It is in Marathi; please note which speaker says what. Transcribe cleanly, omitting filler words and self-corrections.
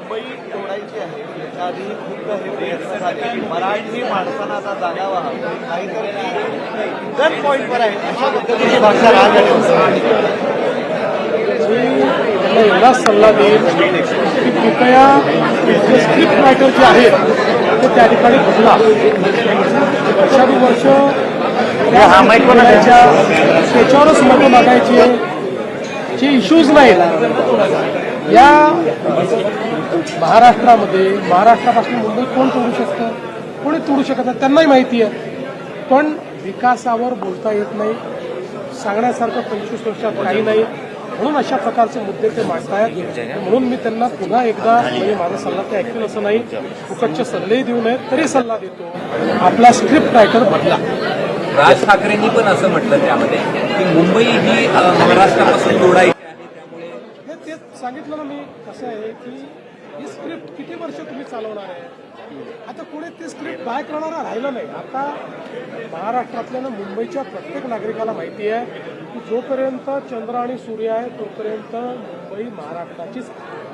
Speaker 1: मुंबई तोडायची आहे याच्या आधी खूप हे प्रयत्न झाले. मराठी माणसांना आता जागा व्हावं काहीतरी गन पॉईंटवर आहे अशा पद्धतीची भाषा राज
Speaker 2: मी एवढा सल्ला देईल की कृपया जे स्क्रिप्ट रायटर जे आहेत ते त्या ठिकाणी बदला. वर्षानुवर्ष त्याच्यावरच मतं मागायचे जे इश्यूज नाहीत या महाराष्ट्रापासून मुंबई कोण तोडू शकतं, कोणी तोडू शकत नाही त्यांनाही माहिती आहे. पण विकासावर बोलता येत नाही, सांगण्यासारखं 25 वर्षात काही नाही, म्हणून अशा प्रकारचे मुद्दे ते मांडतायत. म्हणून मी त्यांना पुन्हा एकदा म्हणजे माझा सल्ला ते ऐकतील असं नाही, फुकटचे सल्लेही देऊ नयेत तरी सल्ला देतो, आपला स्क्रिप्ट रायटर बदला.
Speaker 3: राज ठाकरेंनी पण असं म्हटलं त्यामध्ये की मुंबई ही महाराष्ट्रापासून जोडायची आहे, त्यामुळे
Speaker 2: हे तेच सांगितलं ना मी. कसं आहे की ही स्क्रिप्ट किती वर्ष तुम्ही चालवणार आहे, आता कोणी ती स्क्रिप्ट बाय करणारा राहिलं नाही. आता महाराष्ट्रातल्या ना मुंबईच्या प्रत्येक नागरिकाला माहिती आहे की जोपर्यंत चंद्र आणि सूर्य आहे तोपर्यंत मुंबई महाराष्ट्राचीच आहे.